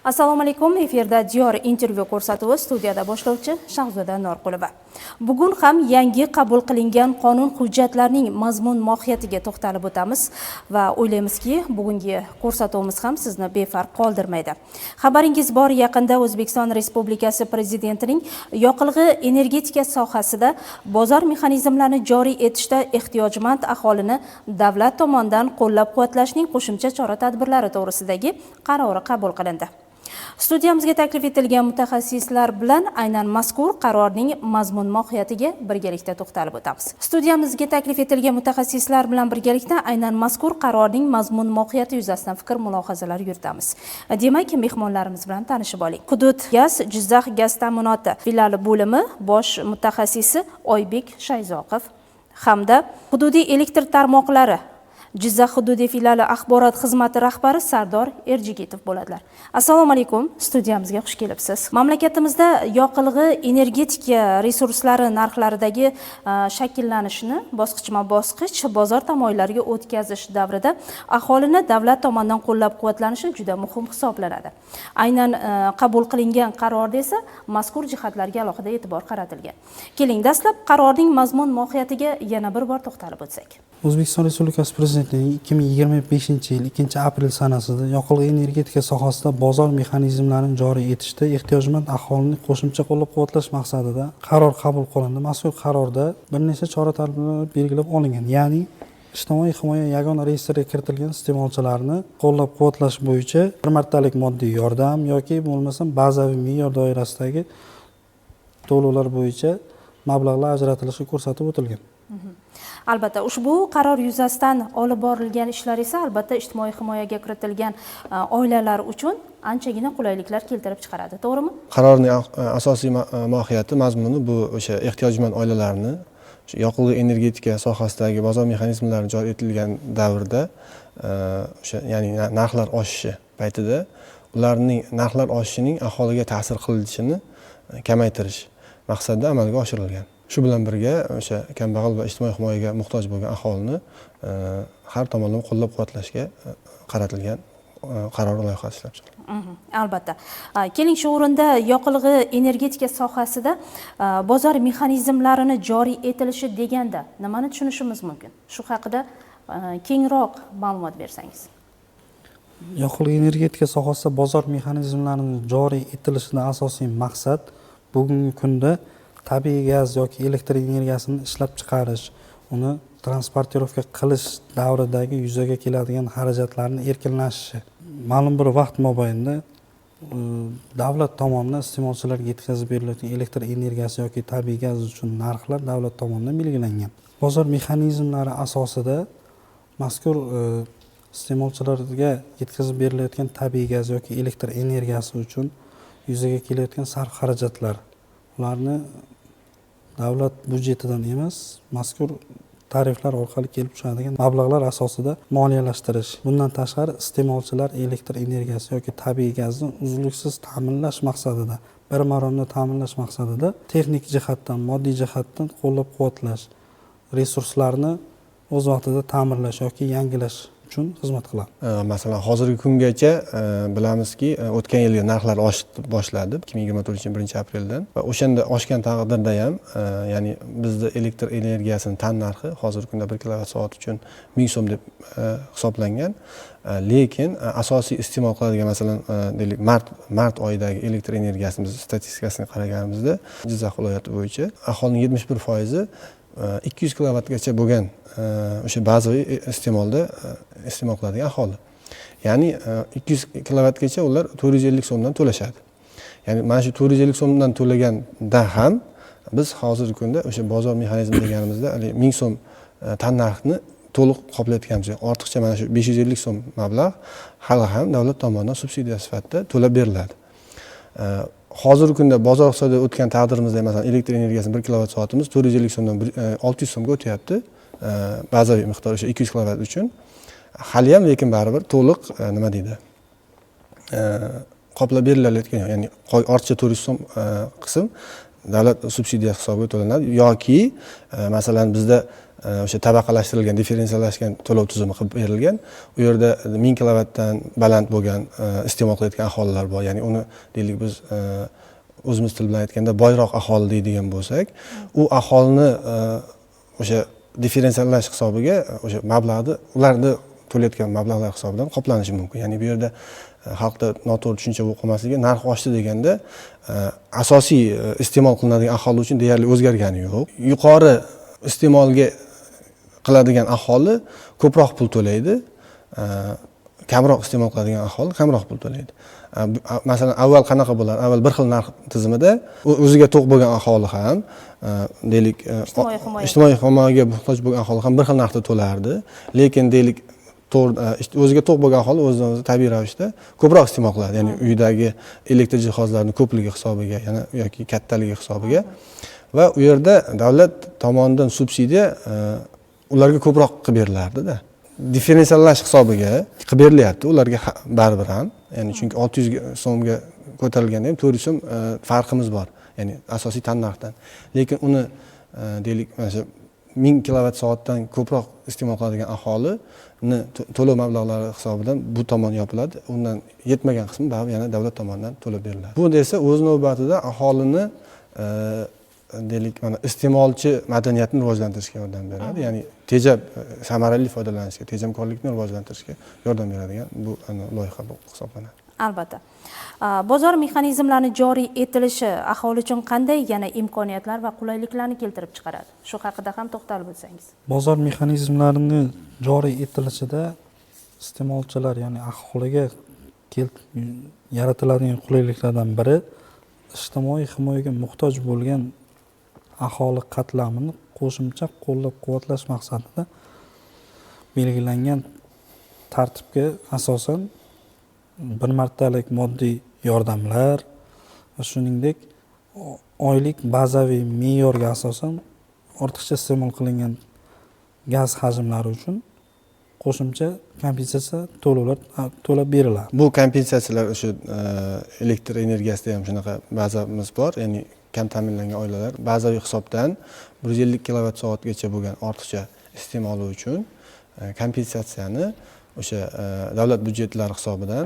Assalomu alaykum. Efirda Diyor intervyu ko'rsatuvi, studiyada boshlovchi Shahzoda Norqulova. Bugun ham yangi qabul qilingan qonun hujjatlarining mazmun mohiyatiga to'xtalib o'tamiz va o'ylaymizki, bugungi ko'rsatuvimiz ham sizni befarq qoldirmaydi. Xabaringiz bor, yaqinda O'zbekiston Respublikasi Prezidentining yoqilg'i energetika sohasida bozor mexanizmlarini joriy etishda ehtiyojmand aholini davlat tomonidan qo'llab-quvvatlashning qo'shimcha chora-tadbirlari to'g'risidagi qarori qabul qilindi. Studiyamizga taklif etilgan mutaxassislar bilan aynan mazkur qarorning mazmun mohiyatiga birgalikda to'xtalib o'tamiz. Studiyamizga taklif etilgan mutaxassislar bilan birgalikda aynan mazkur qarorning mazmun mohiyati yuzasidan fikr mulohazalar yuritamiz. Demak, mehmonlarimiz bilan tanishib oling. Hudud gaz Jizzax gaz ta'minoti filiali bo'limi bosh mutaxassisi Oybek Shayzoqov hamda hududiy elektr tarmoqlari Jizzax hududiy filiali axborot xizmati rahbari Sardor Erjigitov bo'ladilar. Assalomu alaykum, studiyamizga xush kelibsiz. Mamlakatimizda yoqilg'i energetika resurslari narxlaridagi shakllanishini bosqichma-bosqich bozor tamoyillariga o'tkazish davrida aholini davlat tomonidan qo'llab-quvvatlanishi juda muhim hisoblanadi. Aynan qabul qilingan qarorda esa mazkur jihatlarga alohida e'tibor qaratilgan. Keling, dastlab qarorning mazmun mohiyatiga yana bir bor to'xtalib o'tsak. O'zbekiston Respublikasi Prezidentining 2025-yil 2-aprel sanasida yoqilg'i energetika sohasida bozor mexanizmlarini joriy etishda ehtiyojmand aholini qo'shimcha qo'llab-quvvatlash maqsadida qaror qabul qilindi. Mazkur qarorda bir nechta chora-tadbirlar belgilab olingan, ya'ni ijtimoiy himoya yagona reyestriga kiritilgan iste'molchilarni qo'llab-quvvatlash bo'yicha bir martalik moddiy yordam yoki bo'lmasam bazaviy me'yor doirasidagi to'lovlar bo'yicha mablag'lar ajratilishi ko'rsatib o'tilgan. Albatta, ushbu qaror yuzasidan olib borilgan ishlar esa albatta ijtimoiy himoyaga kiritilgan oilalar uchun anchagina qulayliklar keltirib chiqaradi, to'g'rimi? Qarorning asosiy mohiyati, mazmuni bu o'sha ehtiyojmand oilalarni yoqilg'i energetika sohasidagi bozor mexanizmlari joriy etilgan davrda o'sha ya'ni narxlar oshishi paytida ularning narxlar oshishining aholiga ta'sir qilishini kamaytirish maqsadida amalga oshirilgan. Shu bilan birga o'sha kambag'al va ijtimoiy himoyaga muhtoj bo'lgan aholini har tomonlama qo'llab-quvvatlashga qaratilgan qaror loyihasi ishlab chiqilgan. Albatta. Keling, shu o'rinda yoqilg'i energetika sohasida bozor mexanizmlarini joriy etilishi deganda nimani tushunishimiz mumkin? Shu haqida kengroq ma'lumot bersangiz. Yoqilg'i energetika sohasida bozor mexanizmlarini joriy etilishidan asosiy maqsad bugungi kunda tabiiy gaz yoki elektr energiyasini ishlab chiqarish, uni transportirovka qilish davridagi yuzaga keladigan xarajatlarning erkinlashishi. Ma'lum bir vaqt mobaynida davlat tomonidan iste'molchilarga yetkazib berilayotgan elektr energiyasi yoki tabiiy gaz uchun narxlar davlat tomonidan belgilangan. Bozor mexanizmlari asosida mazkur iste'molchilarga yetkazib berilayotgan tabiiy gaz yoki elektr energiyasi uchun yuzaga kelayotgan sarf xarajatlar, ularni davlat byudjetidan emas, mazkur tariflar orqali kelib tushadigan mablag'lar asosida moliyalashtirish. Bundan tashqari iste'molchilar elektr energiyasi yoki tabiiy gazni uzluksiz ta'minlash maqsadida, bir maromda ta'minlash maqsadida texnik jihatdan, moddiy jihatdan qo'llab-quvvatlash, resurslarni o'z vaqtida ta'mirlash yoki yangilash uchun xizmat qiladi. Masalan, hozirgi kungacha bilamizki, o'tgan yilgi narxlar oshib boshladi 2024-yil 1-apreldan va o'shanda oshgan taqdirda ham, ya'ni bizda elektr energiyasining tan narxi hozirgi kunda 1 kilovatt-soat uchun 1000 so'm deb hisoblangan. Lekin asosiy iste'mol qiladigan, masalan, deylik mart oyidagi elektr energiyasimiz statistikasiga qaraganimizda Jizzax viloyati bo'yicha aholining 71% 200 kilovattgacha bo'lgan o'sha bazaviy iste'molda iste'mol qiladigan aholi. Ya'ni 200 kilovattgacha ular 450 so'mdan to'lashadi. Ya'ni mana shu 450 so'mdan to'laganda ham biz hozirgi kunda o'sha bozor mexanizmi deganimizda 1000 so'm tan narxni to'liq qoplayotganmiz. Ortiqcha mana shu 550 so'm mablag' hali ham davlat tomonidan subsidiya sifatida to'lab beriladi. Hozirgi kunda bozor iqtisodida o'tgan taqdirimizda masalan elektr energiyasini 1 kilovatt-soatimiz 450 so'mdan 600 so'mga o'tyapti. Bazaviy miqdor o'sha 200 kilovat uchun. Hali ham lekin baribir to'liq nima deydi? Qoplab berilayotgan, ya'ni ortiqcha 400 so'm qism davlat subsidiya hisobiga to'lanadi yoki masalan bizda o'sha tabaqalashtirilgan differensiallashgan to'lov tizimi qilib berilgan. U yerda 1000 kilovatdan baland bo'lgan iste'mol qilayotgan aholilar bor. Ya'ni uni deylik biz o'zimiz til bilan aytganda boyroq aholi deydigan bo'lsak, u aholini o'sha differensiallash hisobiga o'sha mablag'ni ularni to'layotgan mablag'lar hisobidan qoplanishi mumkin. Ya'ni bu yerda xalqda noto'g'ri tushuncha bo'lib qolmasligi, narx oshdi deganda asosiy iste'mol qilinadigan aholi uchun deyarli o'zgargani yo'q. Yuqori iste'molga qiladigan aholi ko'proq pul to'laydi, kamroq iste'mol qiladigan aholi kamroq pul to'laydi. Masalan, avval qanaqa bo'lar? Avval bir xil narx tizimida o'ziga to'q bo'lgan aholi ham, deylik, ijtimoiy himoyaga muhtoj bo'lgan aholi ham bir xil narxda to'lardi. Lekin deylik, o'ziga to'q bo'lgan aholi o'zidan o'zi tabiiy ravishda ko'proq iste'mol qiladi. Ya'ni uydagi elektr jihozlarining ko'pligi hisobiga, yana yoki kattaligi hisobiga va u yerda davlat tomonidan subsidiya ularga ko'proq qilib berilardi-da. Differensiallash hisobiga qilib berilyapti ularga baribir ham. Ya'ni chunki 600 so'mga ko'tarilganda ham 400 so'm farqimiz bor. Ya'ni asosiy tannarxdan. Lekin uni deylik, mana shu 1000 kilovat soatdan ko'proq iste'mol qiladigan aholini to'lov mablag'lari hisobidan bu tomon yopiladi. Undan yetmagan qismi baribir yana davlat tomonidan to'lab beriladi. Bu esa o'z navbatida aholini deylik, mana iste'molchi madaniyatini rivojlantirishga yordam beradi. Ya'ni tejab samarali foydalanishga, tejamkorlikni rivojlantirishga yordam beradigan bu loyiha hisoblanadi. Albatta. Bozor mexanizmlarini joriy etilishi aholi uchun qanday yana imkoniyatlar va qulayliklarni keltirib chiqaradi? Shu haqida ham to'xtalib o'tsangiz. Bozor mexanizmlarini joriy etilishida iste'molchilar, ya'ni aholiga yaratiladigan qulayliklardan biri ijtimoiy himoyaga muhtoj bo'lgan aholi qatlamini qo'shimcha qo'llab-quvvatlash maqsadida belgilangan tartibga asosan bir martalik moddiy yordamlar va shuningdek oylik bazaviy me'yorga asosan ortiqcha iste'mol qilingan gaz hajmlari uchun qo'shimcha kompensatsiya to'lovlar to'lab beriladi. Bu kompensatsiyalar o'sha elektr energiyasida ham shunaqa bazamiz bor, ya'ni kam ta'minlangan oilalar bazaviy hisobdan 150 kilovat soatgacha bo'lgan ortiqcha iste'moli uchun kompensatsiyani o'sha davlat budjetlari hisobidan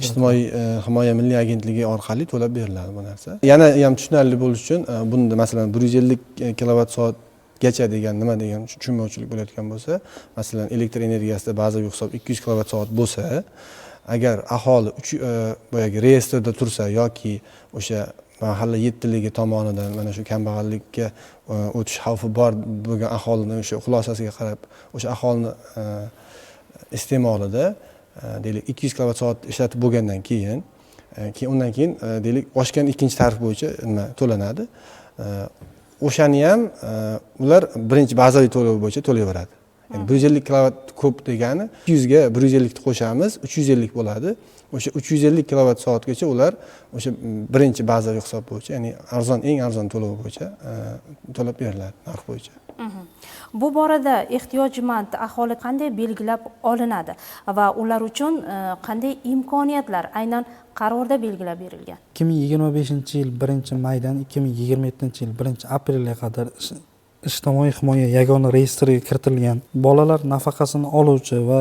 ijtimoiy himoya milliy agentligi orqali to'lab beriladi bu narsa. Yana ham tushunarli bo'lish uchun bunda masalan 150 kilovat soatgacha degan nima degan tushunmovchilik bo'layotgan bo'lsa, masalan elektr energiyasida bazaviy hisob 200 kilovat soat bo'lsa, agar aholi boyagi reyestrda tursa yoki o'sha mahalla yettiligi tomonidan mana shu kambag'allikka o'tish xavfi bor bo'lgan aholini o'sha xulosasiga qarab o'sha aholini iste'molida deylik 200 kilovat soat ishlatib bo'lgandan keyin undan keyin deylik oshgan ikkinchi tarif bo'yicha nima to'lanadi. O'shani ham ular birinchi bazaviy to'lov bo'yicha to'layveradi. Ya'ni 150 kilovat ko'p degani 200 ga 150 ni qo'shamiz, 350 bo'ladi. O'sha 350 kilovat soatgacha ular o'sha birinchi bazaviy hisob bo'yicha, ya'ni eng arzon to'lov bo'yicha to'lab beriladi narx bo'yicha. Bu borada ehtiyojmand aholi qanday belgilab olinadi va ular uchun qanday imkoniyatlar aynan qarorda belgilab berilgan? 2025-yil 1-maydan 2027-yil 1-aprelga qadar ijtimoiy himoya yagona reyestriga kiritilgan bolalar nafaqasini oluvchi va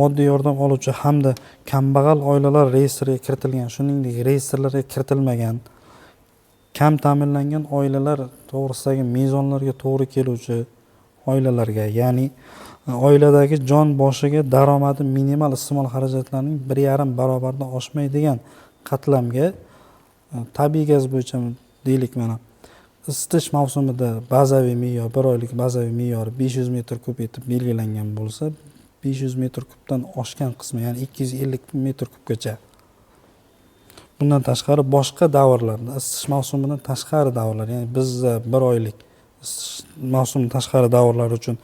moddiy yordam oluvchi hamda kambag'al oilalar reyestriga kiritilgan, shuningdek reyestrlarga kiritilmagan kam ta'minlangan oilalar to'g'risidagi mezonlarga to'g'ri keluvchi oilalarga, ya'ni oiladagi jon boshiga daromadi minimal iste'mol xarajatlarining 1,5 barobardan oshmaydigan qatlamga tabiiy gaz bo'yicha deylik, mana isitish mavsumida bazaviy me'yor, bir oylik bazaviy me'yor 500 metr kub etib belgilangan bo'lsa, 500 metr kubdan oshgan qismi, ya'ni 250 metr kubgacha. Bundan tashqari boshqa davrlarda, isitish mavsumidan tashqari davrlar, ya'ni bizda bir oylik mavsum tashqari davrlar uchun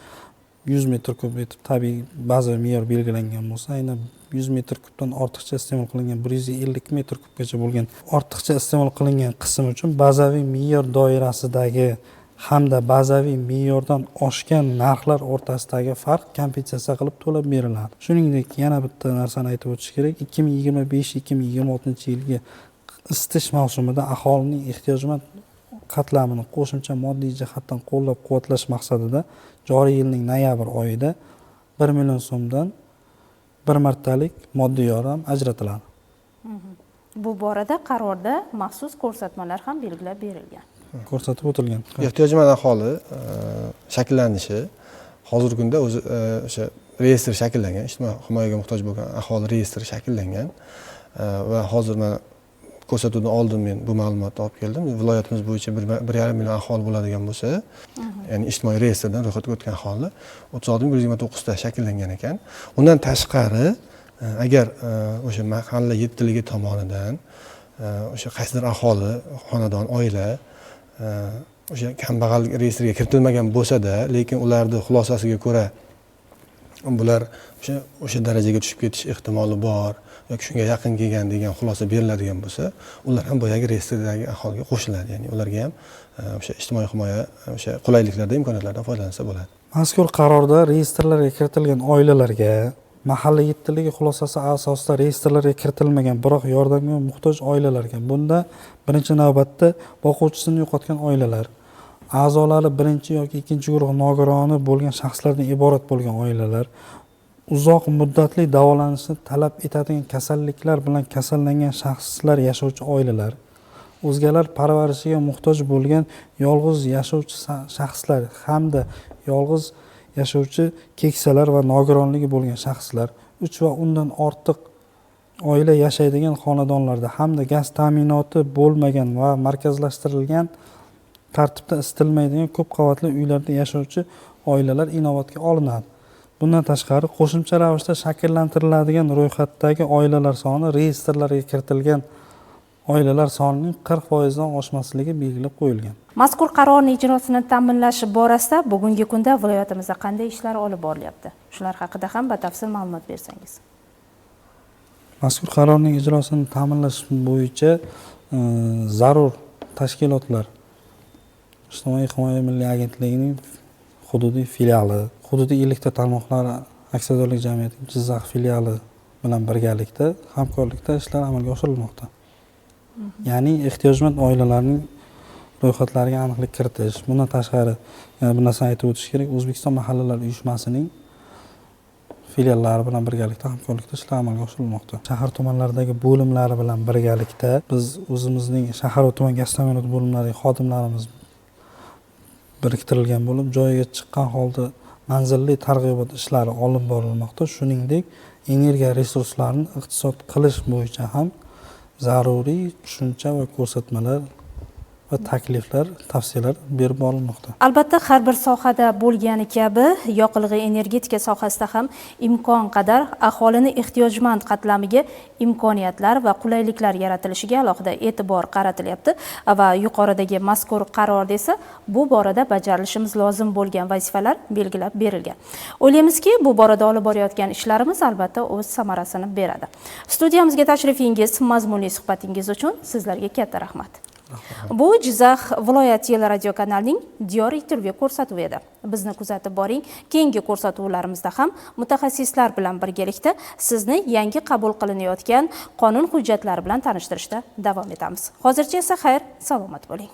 100 metr kub etib tabiiy bazaviy me'yor belgilangan bo'lsa, aynan 100 metr kubdan ortiqcha iste'mol qilingan 150 metr kubgacha bo'lgan ortiqcha iste'mol qilingan qism uchun bazaviy me'yor doirasidagi hamda bazaviy me'yordan oshgan narxlar o'rtasidagi farq kompensatsiya qilib to'lab beriladi. Shuningdek, yana bitta narsani aytib o'tish kerak. 2025-2026 yilgi isitish mavsumida aholining ehtiyojmand qatlamini qo'shimcha moddiy jihatdan qo'llab-quvvatlash maqsadida joriy yilning noyabr oyida 1 million so'mdan bir martalik moddiy yordam ajratiladi. Bu borada qarorda maxsus ko'rsatmalar ham belgilab berilgan. Ko'rsatib o'tilgan. Ehtiyojmand aholi shakllanishi hozirgi kunda o'zi o'sha reyestr shakllangan, ijtimoiy himoyaga muhtoj bo'lgan aholi reyestri shakllangan va hozir mana ko'rsatuvdan oldin men bu ma'lumotni olib keldim. Viloyatimiz bo'yicha 1,5 million aholi bo'ladigan bo'lsa, ya'ni ijtimoiy reyestrdan ro'yxatga o'tgan aholi 36.129 ta shakllangan ekan. Undan tashqari agar o'sha mahalla yettiligi tomonidan o'sha qaysidir aholi, xonadon, oila o'sha kambag'allik reyestriga kiritilmagan bo'lsa-da, lekin ularning xulosasiga ko'ra bular o'sha darajaga tushib ketish ehtimoli bor yoki shunga yaqin kelgan degan xulosa beriladigan bo'lsa, ular ham boyagi reyestrdagi aholiga qo'shiladi. Ya'ni ularga ham o'sha ijtimoiy himoya o'sha qulayliklardan, imkoniyatlardan foydalansa bo'ladi. Mazkur qarorda reyestrlarga kiritilgan oilalarga mahalla yettiligi xulosasi asosida reyestrlarga kiritilmagan, biroq yordamga muhtoj oilalarga, bunda birinchi navbatda boquvchisini yo'qotgan oilalar, a'zolari birinchi yoki ikkinchi guruh nogironi bo'lgan shaxslardan iborat bo'lgan oilalar, uzoq muddatli davolanishni talab etadigan kasalliklar bilan kasallangan shaxslar yashovchi oilalar, o'zgalar parvarishiga muhtoj bo'lgan yolg'iz yashovchi shaxslar hamda yolg'iz yashovchi keksalar va nogironligi bo'lgan shaxslar, 3 va undan ortiq oila yashaydigan xonadonlarda hamda gaz ta'minoti bo'lmagan va markazlashtirilgan tartibda isitilmaydigan ko'p qavatli uylarda yashovchi oilalar inobatga olinadi. Bundan tashqari qo'shimcha ravishda shakllantiriladigan ro'yxatdagi oilalar soni reyestrlarga kiritilgan oilalar sonining 40% dan oshmasligi belgilab qo'yilgan. Mazkur qarorning ijrosini ta'minlash borasida bugungi kunda viloyatimizda qanday ishlar olib borilyapti? Shular haqida ham batafsil ma'lumot bersangiz. Mazkur qarorning ijrosini ta'minlash bo'yicha zarur tashkilotlar Ijtimoiy himoya milliy agentligining hududiy filiali, hududiy elektr tarmoqlari aksiyadorlik jamiyatining Jizzax filiali bilan birgalikda hamkorlikda ishlar amalga oshirilmoqda. Ya'ni ehtiyojmand oilalarning ro'yxatlariga aniqlik kiritish. Bundan tashqari bir narsani aytib o'tish kerak, O'zbekiston mahallalar uyushmasining filiallari bilan birgalikda hamkorlikda ishlar amalga oshirilmoqda. Shahar tumanlaridagi bo'limlari bilan birgalikda biz o'zimizning shahar va tuman gaz ta'minot bo'limlari xodimlarimiz biriktirilgan bo'lib, joyiga chiqqan holda manzilli targ'ibot ishlari olib borilmoqda. Shuningdek, energiya resurslarini iqtisod qilish bo'yicha ham zaruriy tushuncha va ko'rsatmalar va takliflar, tavsiyalar berib borilmoqda. Albatta, har bir sohada bo'lgani kabi, yoqilg'i energetika sohasida ham imkon qadar aholini ehtiyojmand qatlamiga imkoniyatlar va qulayliklar yaratilishiga alohida e'tibor qaratilyapti va yuqoridagi mazkur qarorda esa bu borada bajarilishimiz lozim bo'lgan vazifalar belgilab berilgan. O'ylaymizki, bu borada olib borayotgan ishlarimiz albatta o'z samarasini beradi. Studiyamizga tashrifingiz, mazmunli suhbatingiz uchun sizlarga katta rahmat. Bu Jizzax viloyat radio kanalining diyor intervyu ko'rsatuvi edi. Bizni kuzatib boring. Keyingi ko'rsatuvlarimizda ham mutaxassislar bilan birgalikda sizni yangi qabul qilinayotgan qonun hujjatlari bilan tanishtirishda davom etamiz. Hozircha esa xayr, salomat bo'ling.